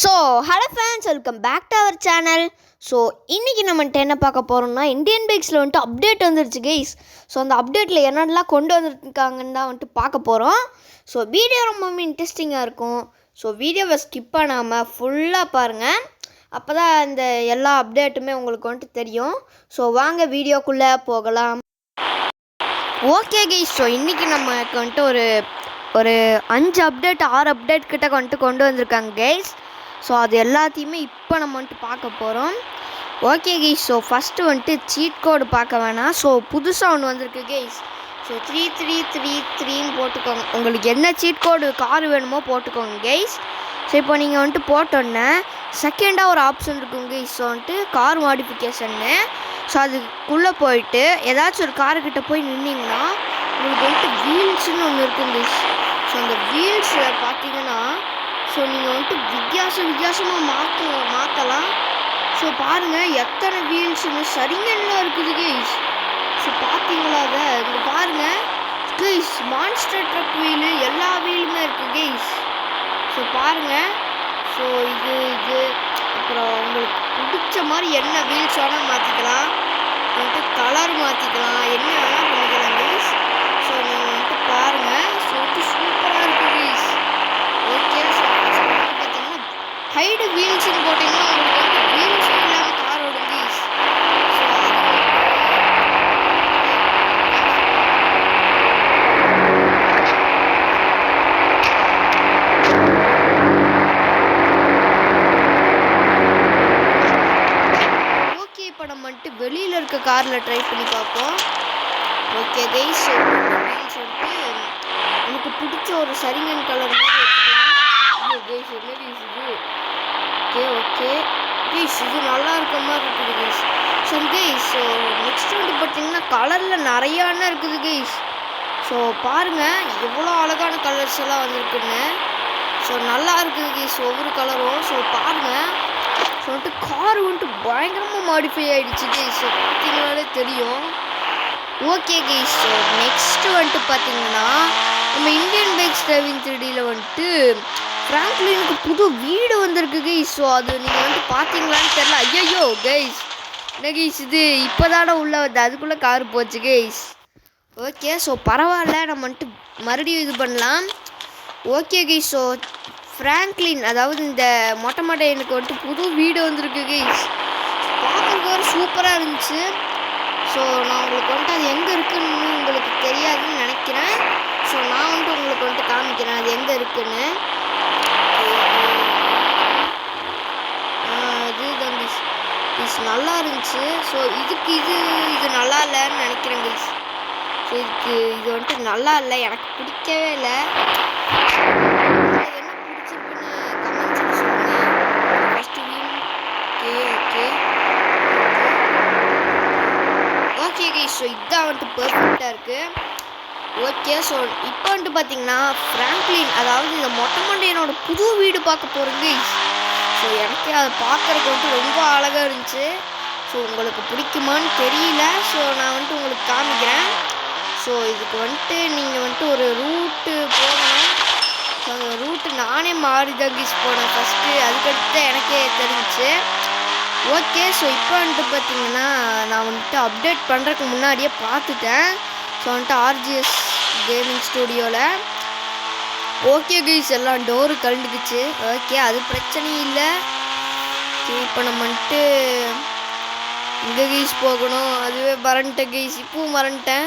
So hello friends, welcome back to our channel. So இன்றைக்கி நம்மகிட்ட என்ன பார்க்க போகிறோம்னா, இந்தியன் பைக்ஸில் வந்துட்டு அப்டேட் வந்துருச்சு கைஸ். ஸோ அந்த அப்டேட்டில் என்னென்னலாம் கொண்டு வந்துருக்காங்கன்னு தான் வந்துட்டு பார்க்க போகிறோம். ஸோ வீடியோ ரொம்பவுமே இன்ட்ரெஸ்டிங்காக இருக்கும். ஸோ வீடியோவை ஸ்கிப் பண்ணாமல் ஃபுல்லாக பாருங்கள். அப்போ தான் இந்த எல்லா அப்டேட்டுமே உங்களுக்கு வந்துட்டு தெரியும். ஸோ வாங்க வீடியோக்குள்ளே போகலாம். ஓகே கைஸ், ஸோ இன்றைக்கி நமக்கு வந்துட்டு ஒரு 5 அப்டேட் 6 அப்டேட் கிட்ட கொண்டு வந்திருக்காங்க கைஸ். ஸோ அது எல்லாத்தையுமே இப்போ நம்ம வந்துட்டு பார்க்க போகிறோம். ஓகே கைஸ், ஸோ ஃபஸ்ட்டு வந்துட்டு சீட் கோடு பார்க்க வேணாம். ஸோ புதுசாக ஒன்று வந்திருக்கு கைஸ். ஸோ 3333ன்னு போட்டுக்கோங்க. உங்களுக்கு என்ன சீட் கோடு கார் வேணுமோ போட்டுக்கோங்க கைஸ். ஸோ இப்போ நீங்கள் வந்துட்டு போட்டோன்னே செகண்டாக ஒரு ஆப்ஷன் இருக்குங்க கைஸ். ஸோ வந்துட்டு கார் மாடிஃபிகேஷன்னு. ஸோ அதுக்குள்ளே போயிட்டு ஏதாச்சும் ஒரு காருக்கிட்ட போய் நின்னீங்கன்னா உங்களுக்கு வந்துட்டு வீல்ஸ்ன்னு ஒன்று இருக்குங்க கைஸ். ஸோ அந்த வீல்ஸில் பார்த்தீங்கன்னா ஸோ நீங்கள் வந்துட்டு வித்தியாசமாக மாற்றலாம். ஸோ பாருங்கள் எத்தனை வீல்ஸுன்னு சரிங்கெல்லாம் இருக்குது கைஸ். ஸோ பார்த்தீங்களா அதை இங்கே பாருங்கள் கைஸ், மான்ஸ்டர் ட்ரக் வீலு எல்லா வீலுமே இருக்குது கைஸ். ஸோ பாருங்கள். ஸோ இது அப்புறம் உங்களுக்கு பிடிச்ச மாதிரி என்ன வீல்ஸ் வேணால் மாற்றிக்கலாம். வந்துட்டு கலர் மாற்றிக்கலாம், என்ன வேணால் பண்ணிக்கலாம் கைஸ். ஸோ நீங்கள் வந்துட்டு பாருங்கள். ஸோ வந்துட்டு சூப்பராக இருக்குது கைஸ். ஓகே, ஸோ பார்த்தீங்கன்னா ஹைடு வீல்ஸ்ன்னு போட்டிங்கன்னா உங்களுக்கு வந்து வீல்ஸ் இல்லாமல் கார் ஓடும் கைஸ். ஸோ ஓகே, இப்போ நம்ம வந்துட்டு வெளியில் இருக்க காரில் ட்ரை பண்ணி பார்ப்போம். ஓகே கைஸ், ஸோ வீல்ஸ் வந்துட்டு எனக்கு பிடிச்ச ஒரு சரிங்கன் கலர் மாதிரி வச்சுக்கலாம். கைஸ் என்ன கைஸ் இது? ஓகே கைஸ், இது நல்லா இருக்க மாதிரி இருக்குது guys. So guys, so next வந்து பார்த்தீங்கன்னா கலரில் நிறையானா இருக்குது கைஸ். ஸோ பாருங்கள் எவ்வளோ அழகான கலர்ஸ் எல்லாம் வந்திருக்குன்னு. ஸோ நல்லா இருக்குது கைஸ் ஒவ்வொரு கலரும். ஸோ பாருங்கள். ஸோ வந்துட்டு கார் வந்துட்டு பயங்கரமாக மாடிஃபை ஆகிடுச்சு கைஸ். ஸோ பார்த்தீங்கன்னாலே தெரியும். ஓகே கைஸ், ஸோ நெக்ஸ்ட்டு வந்துட்டு பார்த்தீங்கன்னா நம்ம இந்தியன் பைக்ஸ் டிரைவிங் 3Dயில் வந்துட்டு ஃப்ராங்க்லினுக்கு புது வீடு வந்திருக்கு கைஸ். ஸோ அது நீங்கள் வந்துட்டு பார்த்தீங்களான்னு தெரில. ஐயோ கைஸ், என்ன கைஸ் இது? இப்போ தானே உள்ளே வந்து அதுக்குள்ளே கார் போச்சு கைஸ். ஓகே, ஸோ பரவாயில்ல, நம்ம வந்துட்டு மறுபடியும் இது பண்ணலாம். ஓகே கைஸ், ஸோ ஃப்ராங்க்லின் அதாவது இந்த மொட்டை எனக்கு வந்துட்டு புது வீடு வந்திருக்கு கைஸ். பார்க்குறதுக்கு சூப்பராக இருந்துச்சு. ஸோ நான் உங்களுக்கு வந்துட்டு அது எங்கே இருக்குன்னு உங்களுக்கு தெரியாதுன்னு நினைக்கிறேன். ஸோ நான் வந்துட்டு உங்களுக்கு வந்துட்டு காமிக்கிறேன் அது எங்கே இருக்குன்னு. இதுதான் கைஸ், கைஸ் நல்லா இருந்துச்சு. ஸோ இது நல்லா இல்லைன்னு நினைக்கிறேன் கைஸ். ஸோ இது வந்துட்டு நல்லா இல்லை, எனக்கு பிடிக்கவே இல்லை. என்ன பிடிச்சிருக்குன்னு கமெண்ட்ஸில் சொல்லுங்கள். ஃபஸ்ட்டு ஓகே கைஸ், ஸோ இதுதான் வந்துட்டு பர்ஃபெக்டாக இருக்குது. ஓகே, ஸோ இப்போ வந்துட்டு பார்த்தீங்கன்னா ஃப்ராங்க்லின் அதாவது இந்த மொட்டைமண்டையனோட புது வீடு பார்க்க போகிறோம் கைஸ். ஸோ எனக்கு அதை பார்க்குறதுக்கு வந்துட்டு ரொம்ப அழகாக இருந்துச்சு. ஸோ உங்களுக்கு பிடிக்குமான்னு தெரியல. ஸோ நான் வந்துட்டு உங்களுக்கு காமிக்கிறேன். ஸோ இதுக்கு வந்துட்டு நீங்கள் வந்துட்டு ஒரு ரூட்டு போகணும். ஸோ அந்த ரூட்டு நானே மாறி தான் கைஸ் போனேன் ஃபஸ்ட்டு. அதுக்கடுத்து எனக்கே தெரிஞ்சிச்சு. ஓகே, ஸோ இப்போ வந்துட்டு பார்த்தீங்கன்னா நான் வந்துட்டு அப்டேட் பண்ணுறதுக்கு முன்னாடியே பார்த்துட்டேன். ஸோ வந்துட்டு ஆர்ஜிஎஸ் கேமிங் ஸ்டூடியோவில். ஓகே கைஸ், எல்லாம் டோரு கழண்டுக்குச்சு. ஓகே, அது பிரச்சனையும் இல்லை. ஓகே, இப்போ நம்ம வந்துட்டு இங்கே கைஸ் போகணும். அதுவே மறந்துட்டேன் கைஸ், இப்பவும் மறந்துட்டேன்.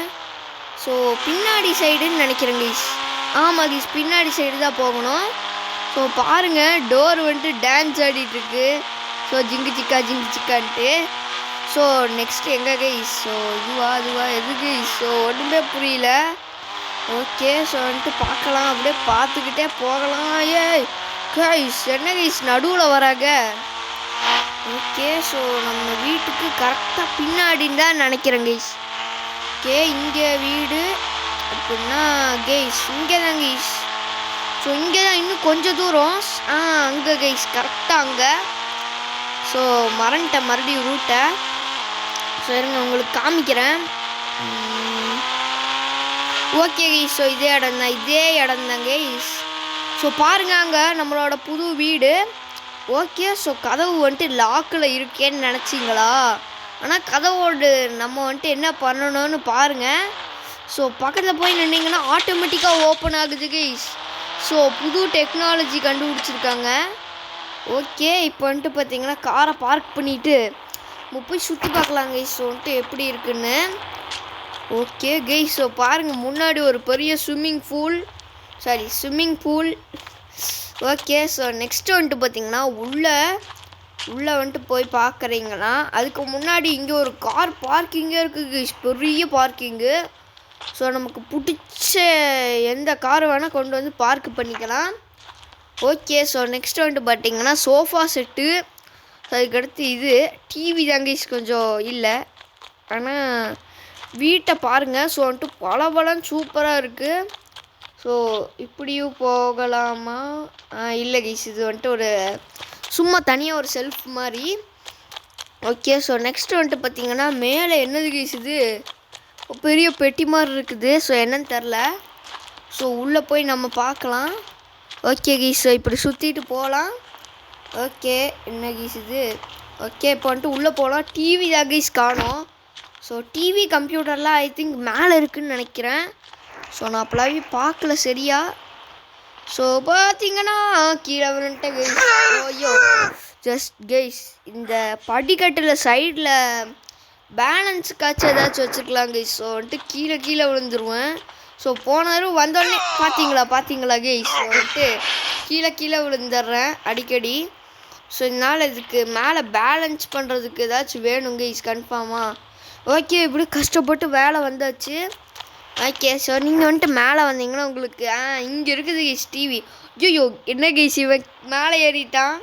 ஸோ பின்னாடி சைடுன்னு நினைக்கிறேன் கைஸ். ஆமாம் கைஸ், பின்னாடி சைடு தான் போகணும். ஸோ பாருங்கள் டோர் வந்துட்டு டான்ஸ் ஆடிட்டுருக்கு. ஸோ ஜிங்கு சிக்கான்ட்டு. ஸோ நெக்ஸ்ட் எங்கே கைஸ்? ஸோ அதுவா எது கைஸ்? ஸோ ஒன்றுமே புரியல. ஓகே, ஸோ வந்துட்டு பார்க்கலாம், அப்படியே பார்த்துக்கிட்டே போகலாம். கைஸ் என்ன கைஸ் நடுவில் வராங்க? ஓகே, ஸோ நம்ம வீட்டுக்கு கரெக்டாக பின்னாடின்னு தான் நினைக்கிறேன் கைஸ். ஓகே, இங்கே வீடு அப்படின்னா கைஸ் இங்கே தான் கைஸ். ஸோ இங்கே தான் இன்னும் கொஞ்சம் தூரம். அங்கே கைஸ் கரெக்டாக அங்கே. ஸோ மறந்துட்டேன் மறுபடியும் ரூட்டை. ஸோ இருங்க உங்களுக்கு காமிக்கிறேன். ஓகே கைஸ், ஸோ இதே இடம் தான் கைஸ். ஸோ பாருங்க அங்கே நம்மளோட புது வீடு. ஓகே. ஸோ கதவு வந்துட்டு லாக்கில் இருக்கேன்னு நினச்சிங்களா? ஆனால் கதவோடு நம்ம வந்துட்டு என்ன பண்ணணும்னு பாருங்கள். ஸோ பக்கத்தில் போய் நின்னீங்கன்னா ஆட்டோமேட்டிக்காக ஓப்பன் ஆகுது கைஸ். ஸோ புது டெக்னாலஜி கண்டுபிடிச்சிருக்காங்க. ஓகே. இப்போ வந்துட்டு பார்த்தீங்கன்னா காரை பார்க் பண்ணிவிட்டு போய் சுற்றி பார்க்கலாம் கைஸ். ஸோ வந்துட்டு எப்படி இருக்குன்னு. Okay guys. ஸோ பாருங்கள் முன்னாடி ஒரு பெரிய swimming pool. Okay. So next வந்துட்டு பார்த்தீங்கன்னா உள்ளே வந்துட்டு போய் பார்க்குறீங்கன்னா அதுக்கு முன்னாடி இங்கே ஒரு கார் பார்க்கிங்கே இருக்குது கைஸ். பெரிய பார்க்கிங்கு. ஸோ நமக்கு பிடிச்ச எந்த கார் வேணால் கொண்டு வந்து பார்க் பண்ணிக்கலாம். ஓகே. ஸோ நெக்ஸ்ட் வந்துட்டு பார்த்தீங்கன்னா சோஃபா செட்டு. அதுக்கடுத்து இது டிவி தாங்க கொஞ்சம் இல்லை, ஆனால் வீட்டை பாருங்கள். ஸோ வந்துட்டு பலன்னு சூப்பராக இருக்குது. ஸோ இப்படியும் போகலாமா? இல்லை கைஸ், இது வந்துட்டு ஒரு சும்மா தனியாக ஒரு செல்ஃப் மாதிரி. ஓகே. ஸோ நெக்ஸ்ட் வந்துட்டு பார்த்தீங்கன்னா மேலே என்னது கைஸ் இது பெரிய பெட்டி மாதிரி இருக்குது. ஸோ என்னன்னு தெரில. ஸோ உள்ளே போய் நம்ம பார்க்கலாம். Okay guys. ஸோ இப்படி சுற்றிட்டு போகலாம். ஓகே. என்ன கைஸ் இது? ஓகே. இப்போ வந்துட்டு உள்ளே போகலாம். டிவி தான் கைஸ் காணோம். ஸோ டிவி கம்ப்யூட்டர்லாம் ஐ திங்க் மேலே இருக்குதுன்னு நினைக்கிறேன். ஸோ நான் அப்போலாவே பார்க்கல சரியா. ஸோ பார்த்தீங்கன்னா கீழே வந்துட்டு கைஸ். ஐயோ ஜஸ்ட் கைஸ் இந்த படிக்கட்டில் சைடில் பேலன்ஸுக்காச்சும் ஏதாச்சும் வச்சுருக்கலாம் கைஸ். ஸோ வந்துட்டு கீழே விழுந்துருவேன். ஸோ போனாரும் வந்தோடனே பார்த்தீங்களா கைஸ்? ஸோ வந்துட்டு கீழே விழுந்துடுறேன் அடிக்கடி. ஸோ இதனால் இதுக்கு மேலே பேலன்ஸ் பண்ணுறதுக்கு ஏதாச்சும் வேணும் கைஸ் கன்ஃபார்மாக. ஓகே. இப்படி கஷ்டப்பட்டு வேலை வந்தாச்சு. ஓகே. ஸோ நீங்கள் வந்துட்டு மேலே வந்தீங்கன்னா உங்களுக்கு இங்கே இருக்குது கைஸ் டிவி. ஐயோ என்ன கைஸ் இவன் மேலே ஏறிட்டான்.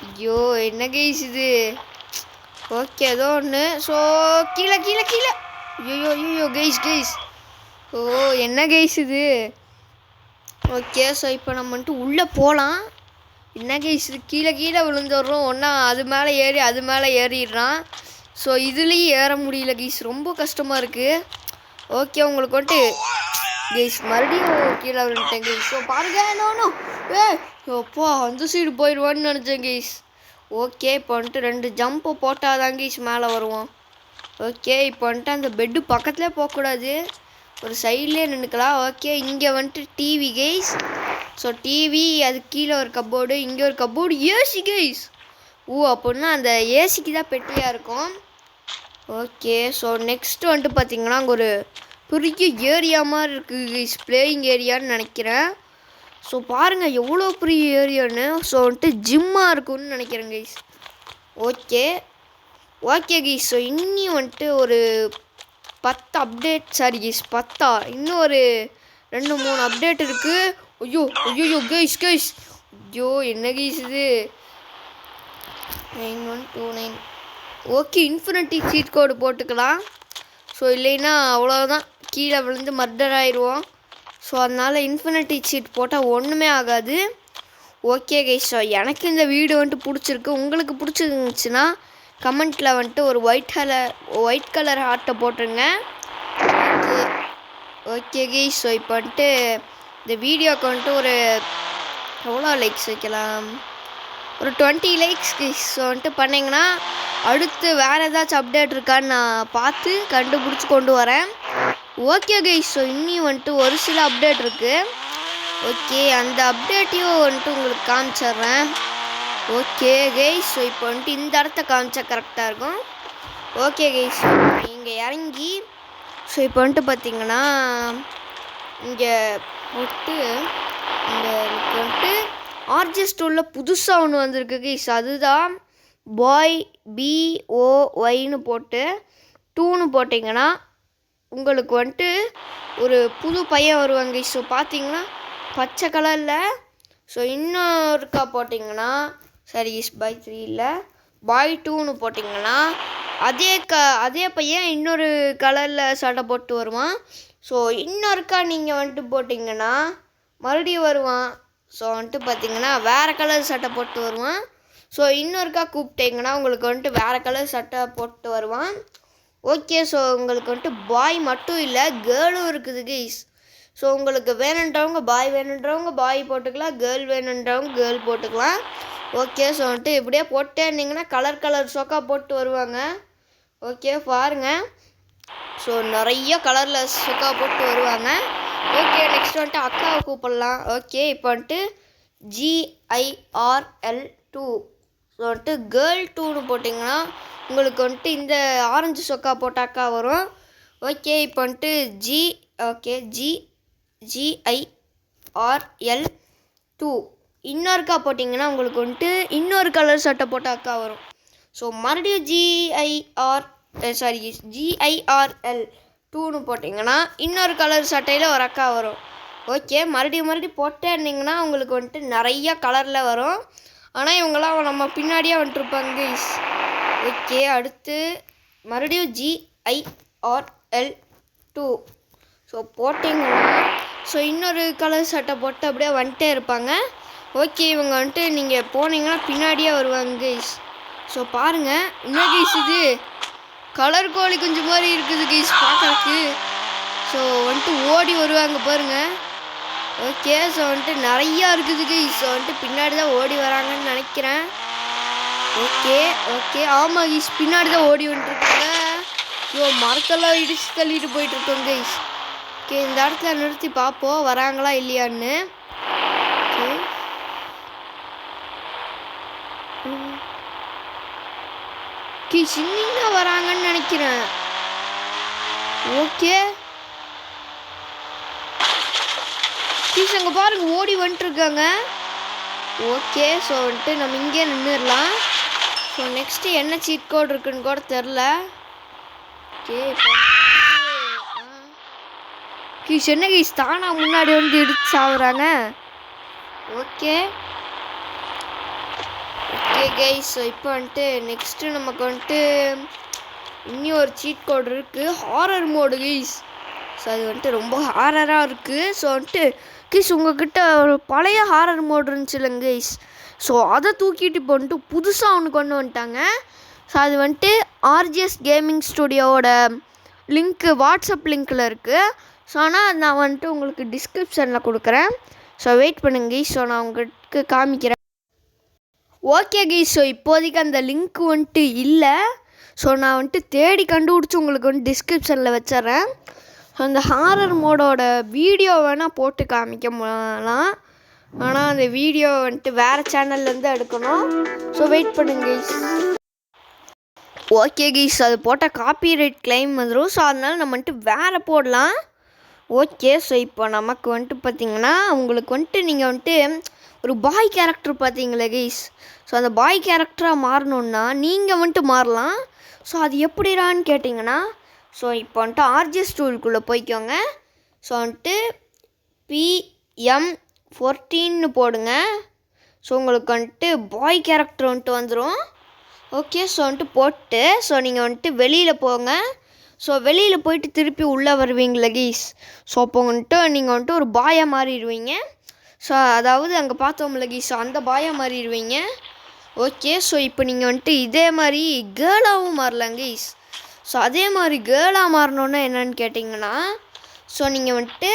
ஐயோ என்ன கைஸ் இது? ஓகே ஏதோ ஒன்று. ஸோ கீழே ஐயோ கைஸ். ஓ என்ன கைஸ் இது? ஓகே. ஸோ இப்போ நம்ம வந்துட்டு உள்ளே போகலாம். என்ன கைஸ் இது கீழே விழுந்துடுறோம். ஒன்றா அது மேலே ஏறிடுறான். ஸோ இதுலேயும் ஏற முடியல கைஸ், ரொம்ப கஷ்டமாக இருக்குது. ஓகே. உங்களுக்கு வந்துட்டு கைஸ் மறுபடியும் கீழே விழுந்துட்டேன் கைஸ். ஸோ பாருங்க அப்பா அந்த சைடு போயிடுவான்னு நினச்சேன் கைஸ். ஓகே. இப்போ வந்துட்டு 2 ஜம்ப்பு போட்டால் தான் கைஸ் மேலே வருவோம். ஓகே. இப்போ வந்துட்டு அந்த பெட்டு பக்கத்துலேயே போகக்கூடாது, ஒரு சைட்லேயே நின்றுக்கலாம். ஓகே. இங்கே வந்துட்டு டிவி கைஸ். ஸோ டிவி, அது கீழே ஒரு கப்போர்டு, இங்கே ஒரு கப்போர்டு, ஏசி கைஸ். அப்படின்னா அந்த ஏசிக்கு தான் பெட்டியாக இருக்கும். ஓகே. ஸோ நெக்ஸ்ட்டு வந்துட்டு பார்த்தீங்கன்னா அங்கே ஒரு பெரிய ஏரியா மாதிரி இருக்குது கைஸ், பிளேயிங் ஏரியான்னு நினைக்கிறேன். ஸோ பாருங்கள் எவ்வளோ பெரிய ஏரியான்னு. ஸோ வந்துட்டு ஜிம்மாக இருக்கும்னு நினைக்கிறேன் கைஸ். Okay guys. ஸோ இன்னும் வந்துட்டு ஒரு 10 அப்டேட், சாரி கைஸ் 10 இன்னும் ஒரு 2-3 அப்டேட் இருக்குது. ஐயோ கைஸ். ஐயோ என்ன கைஸ் இது? 9129. ஓகே. இன்ஃபினிட்டி சீட் கோடு போட்டுக்கலாம். ஸோ இல்லைன்னா அவ்வளோதான், கீழே விழுந்து மர்டர் ஆயிடுவோம். ஸோ அதனால் இன்ஃபினிட்டி சீட் போட்டால் ஒன்றுமே ஆகாது. Okay guys. ஸோ எனக்கு இந்த வீடியோ வந்துட்டு பிடிச்சிருக்கு. உங்களுக்கு பிடிச்சிருந்துச்சுன்னா கமெண்ட்டில் வந்துட்டு ஒரு ஒயிட் கலர் ஹார்ட்டை போட்டுருங்க. Okay guys. ஸோ இப்போ வந்துட்டு இந்த வீடியோக்கு வந்துட்டு ஒரு எவ்வளோ லைக்ஸ் வைக்கலாம்? ஒரு 20 லைக்ஸ் கைஸ். ஸோ வந்துட்டு பண்ணிங்கன்னா அடுத்து வேறு ஏதாச்சும் அப்டேட் இருக்கான்னு நான் பார்த்து கண்டுபிடிச்சி கொண்டு வரேன். Okay guys. ஸோ இன்னும் வந்துட்டு ஒரு சில அப்டேட் இருக்குது. ஓகே. அந்த அப்டேட்டையும் வந்துட்டு உங்களுக்கு காமிச்சிட்றேன். Okay guys. ஸோ இப்போ வந்துட்டு இந்த இடத்த காமிச்சா கரெக்டாக இருக்கும். Okay guys. இங்கே இறங்கி ஸோ இப்போ வந்துட்டு பார்த்தீங்கன்னா இங்கே வந்துட்டு இங்கே வந்துட்டு ஆர்ஜிஸ்டோரில் புதுசாக ஒன்று வந்திருக்கு கைஸ். அதுதான் பாய் BOYன்னு போட்டு 2ன்னு போட்டிங்கன்னா உங்களுக்கு வந்துட்டு ஒரு புது பையன் வருவாங்க கைஸ். ஸோ பார்த்தீங்கன்னா பச்சை கலரில். ஸோ இன்னொருக்கா போட்டிங்கன்னா சரி கைஸ் பாய் 3 இல்லை பாய் 2ன்னு போட்டிங்கன்னா அதே பையன் இன்னொரு கலரில் சட்டை போட்டு வருவான். ஸோ இன்னொருக்கா நீங்கள் வந்துட்டு போட்டிங்கன்னா மறுபடியும் வருவான். ஸோ வந்துட்டு பார்த்தீங்கன்னா வேறு கலர் சட்டை போட்டு வருவான். ஸோ இன்னொருக்கா கூப்பிட்டிங்கன்னா உங்களுக்கு வந்துட்டு வேறு கலர் சட்டை போட்டு வருவான். ஓகே. ஸோ உங்களுக்கு வந்துட்டு பாய் மட்டும் இல்லை கேர்ளும் இருக்குது கைஸ். ஸோ உங்களுக்கு வேணுன்றவங்க பாய் போட்டுக்கலாம், கேர்ள் வேணுன்றவங்க கேர்ள் போட்டுக்கலாம். ஓகே ஸோ வந்துட்டு இப்படியே போட்டே இருந்தீங்கன்னா கலர் சொக்கா போட்டு வருவாங்க. ஓகே பாருங்கள். ஸோ நிறைய கலரில் சொக்கா போட்டு வருவாங்க. ஓகே நெக்ஸ்ட் வந்துட்டு அக்காவை கூப்பிடலாம். ஓகே இப்போ வந்துட்டு GIRL2 ஸோ வந்துட்டு கேர்ள் 2ன்னு போட்டிங்கன்னா உங்களுக்கு வந்துட்டு இந்த ஆரஞ்சு சொக்கா போட்ட அக்கா வரும். ஓகே இப்போ வந்துட்டு GIRL2 இன்னொருக்கா போட்டிங்கன்னா உங்களுக்கு வந்துட்டு இன்னொரு கலர் சட்டை போட்ட அக்கா வரும். ஸோ மறுபடியும் GIRL2ன்னு போட்டிங்கன்னா இன்னொரு கலர் சட்டையில் ஒரு அக்கா வரும். ஓகே மறுபடியும் போட்டே இருந்தீங்கன்னா உங்களுக்கு வந்துட்டு நிறைய கலரில் வரும். ஆனால் இவங்களாம் நம்ம பின்னாடியே வந்துட்டுருப்பாங்க கைஸ். ஓகே அடுத்து மறுபடியும் GIRL2 ஸோ போட்டிங்கன்னா ஸோ இன்னொரு கலர் சட்டை போட்டு அப்படியே வந்துட்டே இருப்பாங்க. ஓகே இவங்க வந்துட்டு நீங்கள் போனீங்கன்னா பின்னாடியே வருவாங்க கைஸ். ஸோ பாருங்கள் என்ன கைஸ் இது கலர் கோழி குஞ்சு மாதிரி இருக்குது கைஸ் பார்க்குறதுக்கு. ஸோ வந்துட்டு ஓடி வருவாங்க பாருங்கள். ஓகே ஸோ வந்துட்டு நிறையா இருக்குது கைஸ். ஸோ வந்துட்டு பின்னாடி தான் ஓடி வராங்கன்னு நினைக்கிறேன். ஓகே ஆமாம் கைஸ் பின்னாடி தான் ஓடி வந்துட்டுருக்காங்க. ஸோ மரத்தெல்லாம் இடிச்சு தள்ளிட்டு போயிட்டுருக்கோம் கைஸ். ஓகே இந்த இடத்துல நிறுத்தி பார்ப்போம் வராங்களா இல்லையான்னு. ஓகே சின்ன வராங்கன்னு நினைக்கிறேன். ஓகே கீஸ் அங்கே பாருங்க ஓடி வந்துட்டுருக்காங்க. ஓகே ஸோ வந்துட்டு நம்ம இங்கே நின்றுடலாம். ஸோ நெக்ஸ்ட்டு என்ன சீட் கோட் இருக்குன்னு கூட தெரில. ஓகே கீஸ் என்ன கீஸ் தானா முன்னாடி வந்து இடிச்சு சாகுறாங்க. ஓகே கைஸ் ஸோ இப்போ வந்துட்டு நெக்ஸ்ட்டு நமக்கு வந்துட்டு இன்னும் ஒரு சீட் கோட் இருக்குது ஹாரர் மோடு கைஸ். ஸோ அது வந்துட்டு ரொம்ப ஹாரராக இருக்குது. ஸோ வந்துட்டு கைஸ் உங்கள்கிட்ட ஒரு பழைய ஹாரர் மோடு இருந்துச்சு இல்லைங்க கைஸ். ஸோ அதை தூக்கிட்டு இப்போ வந்துட்டு புதுசாக ஒன்று கொண்டு வந்துட்டாங்க. ஸோ அது வந்துட்டு RGS கேமிங் ஸ்டுடியோவோட லிங்க்கு வாட்ஸ்அப் லிங்க்கில் இருக்குது. ஸோ ஆனால் நான் வந்துட்டு உங்களுக்கு டிஸ்கிரிப்ஷனில் கொடுக்குறேன். ஸோ வெயிட் பண்ணுங்க கைஸ். ஸோ நான் உங்களுக்கு காமிக்கிறேன். ஓகே கைஸ் ஸோ இப்போதைக்கு அந்த லிங்க் வந்துட்டு இல்லை. ஸோ நான் வந்துட்டு தேடி கண்டுபிடிச்சி உங்களுக்கு வந்துட்டு டிஸ்கிரிப்ஷனில் வச்சிட்றேன். ஸோ அந்த ஹாரர் மோடோட வீடியோ வேணால் போட்டு காமிக்கலாம். ஆனால் அந்த வீடியோ வந்துட்டு வேறு சேனல்லேருந்து எடுக்கணும். ஸோ வெயிட் பண்ணுங்க கைஸ். ஓகே கைஸ் அது போட்டால் காப்பிரைட் கிளைம் வந்துடும். ஸோ அதனால நம்ம வந்துட்டு வேறு போடலாம். ஓகே ஸோ இப்போ நமக்கு வந்துட்டு பார்த்திங்கன்னா உங்களுக்கு வந்துட்டு நீங்கள் வந்துட்டு ஒரு பாய் கேரக்டர் பார்த்தீங்களே கைஸ். ஸோ அந்த பாய் கேரக்டராக மாறணுன்னா நீங்கள் வந்துட்டு மாறலாம். ஸோ அது எப்படிடான்னு கேட்டிங்கன்னா ஸோ இப்போ வந்துட்டு RGS டூலுக்குள்ளே போய்க்கோங்க. ஸோ வந்துட்டு PM14 போடுங்க. ஸோ உங்களுக்கு வந்துட்டு பாய் கேரக்டர் வந்துட்டு வந்துடும். ஓகே ஸோ வந்துட்டு போட்டு ஸோ நீங்கள் வந்துட்டு வெளியில் போங்க. ஸோ வெளியில் போயிட்டு திருப்பி உள்ளே வருவீங்களே கைஸ். ஸோ அப்போ வந்துட்டு நீங்கள் வந்துட்டு ஒரு பாயாக மாறிடுவீங்க. ஸோ அதாவது அங்கே பார்த்தோம்ல கைஸ் அந்த பாயாக மாறிடுவீங்க. ஓகே ஸோ இப்போ நீங்கள் வந்துட்டு இதே மாதிரி கேர்ளாகவும் மாறலாம் கைஸ். ஸோ அதே மாதிரி கேர்ளாக மாறணுன்னா என்னென்னு கேட்டிங்கன்னா ஸோ நீங்கள் வந்துட்டு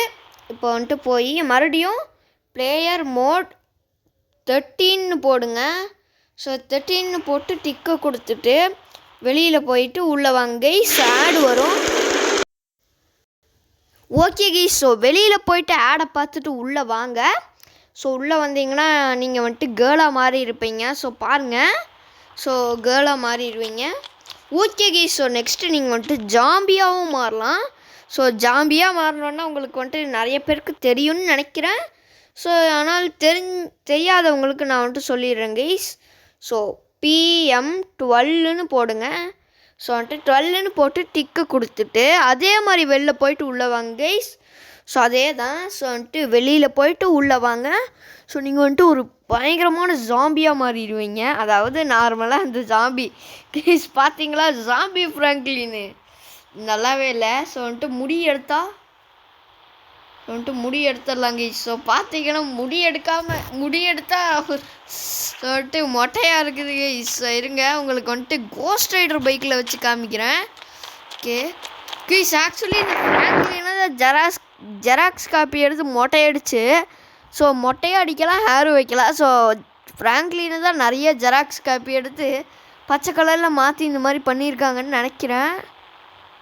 இப்போ வந்துட்டு போய் மறுபடியும் பிளேயர் மோட் 13 போடுங்க. ஸோ 13 போட்டு டிக்கை கொடுத்துட்டு வெளியில் போயிட்டு உள்ளே வாங்க கைஸ். ஆட் வரும். ஓகே கைஸ் ஸோ வெளியில் போயிட்டு ஆடை பார்த்துட்டு உள்ளே வாங்க. ஸோ உள்ளே வந்தீங்கன்னா நீங்கள் வந்துட்டு கேர்ளாக மாறி இருப்பீங்க. ஸோ பாருங்கள் ஸோ கேர்ளாக மாறிடுவீங்க. ஓகே கைஸ் ஸோ நெக்ஸ்ட்டு நீங்கள் வந்துட்டு ஜாம்பியாகவும் மாறலாம். ஸோ ஜாம்பியாக மாறணுன்னா உங்களுக்கு வந்துட்டு நிறைய பேருக்கு தெரியும்னு நினைக்கிறேன். ஸோ ஆனால் தெரியாதவங்களுக்கு நான் வந்துட்டு சொல்லிடுறேன் கைஸ். ஸோ PM12ன்னு போடுங்க. ஸோ வந்துட்டு 12ன்னு போட்டு டிக்கு கொடுத்துட்டு அதே மாதிரி வெளில போயிட்டு உள்ளே வாங்க கைஸ். ஸோ அதே தான். ஸோ வந்துட்டு வெளியில் போயிட்டு உள்ளே வாங்க. ஸோ நீங்கள் வந்துட்டு ஒரு பயங்கரமான ஜாம்பியாக மாறிடுவீங்க. அதாவது நார்மலாக அந்த ஜாம்பி கைஸ் பார்த்தீங்களா ஜாம்பி ஃப்ராங்க்லின்னு நல்லாவே இல்லை. ஸோ வந்துட்டு முடி எடுத்துடலாம் கைஸ். ஸோ பார்த்தீங்கன்னா முடி எடுத்தால் வந்துட்டு மொட்டையாக இருக்குது கைஸ். இருங்க உங்களுக்கு வந்துட்டு கோஸ்ட் ரைடர் பைக்கில் வச்சு காமிக்கிறேன். ஓகே கைஸ் ஆக்சுவலி இந்த ஃப்ராங்க்லின்னா ஜெராக்ஸ் காப்பி எடுத்து மொட்டையடிச்சு ஸோ மொட்டையாக அடிக்கலாம் ஹேர் வைக்கலாம். ஸோ ஃப்ராங்க்லினை தான் நிறைய ஜெராக்ஸ் காப்பி எடுத்து பச்சை கலரில் மாற்றி இந்த மாதிரி பண்ணியிருக்காங்கன்னு நினைக்கிறேன்.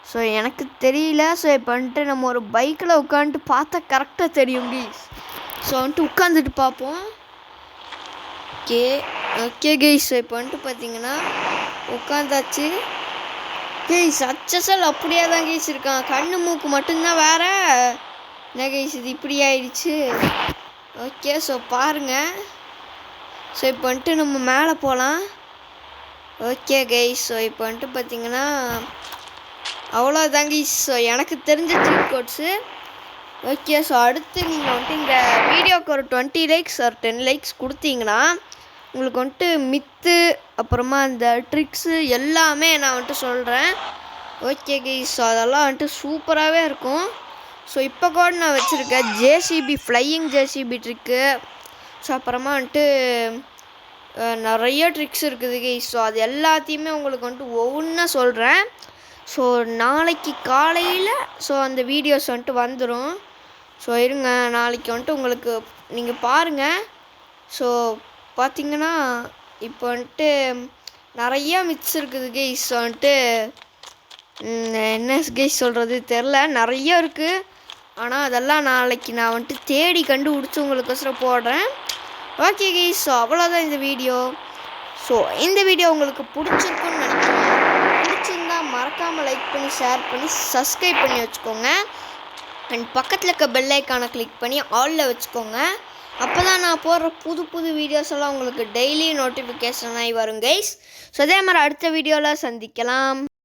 ஸோ எனக்கு தெரியல. ஸோ இப்போ வந்துட்டு நம்ம ஒரு பைக்கில் உட்காந்துட்டு பார்த்தா கரெக்டாக தெரியும் கைஸ். ஸோ வந்துட்டு உட்காந்துட்டு பார்ப்போம். Okay guys. ஸோ இப்போ வந்துட்டு பார்த்தீங்கன்னா உட்காந்தாச்சு கைஸ். HSL அப்படியே தான் கைஸ் இருக்கான். கண்ணு மூக்கு மட்டும்தான் வேறு. என்ன கைஸ் இது இப்படி ஆயிடுச்சு. ஓகே ஸோ பாருங்கள். ஸோ இப்போ வந்துட்டு நம்ம மேலே போகலாம். Okay guys. ஸோ இப்போ வந்துட்டு பார்த்தீங்கன்னா அவ்வளோதான் கைஸ். ஸோ எனக்கு தெரிஞ்ச சீட் கோட்ஸு. ஓகே ஸோ அடுத்து நீங்கள் வந்துட்டு இந்த வீடியோவுக்கு ஒரு 20 லைக்ஸ் ஒரு 10 லைக்ஸ் கொடுத்தீங்கன்னா உங்களுக்கு வந்துட்டு மித்து அப்புறமா இந்த ட்ரிக்ஸு எல்லாமே நான் வந்துட்டு சொல்கிறேன். Okay guys. ஸோ அதெல்லாம் வந்துட்டு சூப்பராகவே இருக்கும். ஸோ இப்போ கூட நான் வச்சுருக்கேன் JCB flying JCB trick. So அப்புறமா வந்துட்டு நிறைய ட்ரிக்ஸ் இருக்குது கைஸ். ஸோ அது எல்லாத்தையுமே உங்களுக்கு வந்துட்டு ஒவ்வொன்றா சொல்கிறேன். ஸோ நாளைக்கு காலையில் ஸோ அந்த வீடியோஸ் வந்துட்டு வந்துடும். ஸோ இருங்க, நாளைக்கு வந்துட்டு உங்களுக்கு நீங்கள் பாருங்கள். ஸோ பார்த்திங்கன்னா இப்போ வந்துட்டு நிறையா மிக்ஸ் இருக்குது கைஸ். ஸோ வந்துட்டு என்ன கைஸ் சொல்கிறது தெரில, நிறைய இருக்குது. ஆனால் அதெல்லாம் நாளைக்கு நான் வந்துட்டு தேடி கண்டுபிடிச்சி உங்களுக்கோசரம் போடுறேன். Okay guys. ஸோ அவ்வளோதான் இந்த வீடியோ. ஸோ இந்த வீடியோ உங்களுக்கு பிடிச்சிருக்குன்னு நினைக்கிறேன். பிடிச்சிருந்தா மறக்காமல் லைக் பண்ணி ஷேர் பண்ணி சப்ஸ்கிரைப் பண்ணி வச்சுக்கோங்க. அண்ட் பக்கத்தில் இருக்க பெல் ஐக்கானை கிளிக் பண்ணி ஆலில் வச்சுக்கோங்க. அப்போ தான் நான் போடுற புது வீடியோஸ் எல்லாம் உங்களுக்கு டெய்லி நோட்டிஃபிகேஷன் ஆகி வரும் கைஸ். ஸோ அதே மாதிரி அடுத்த வீடியோவில் சந்திக்கலாம்.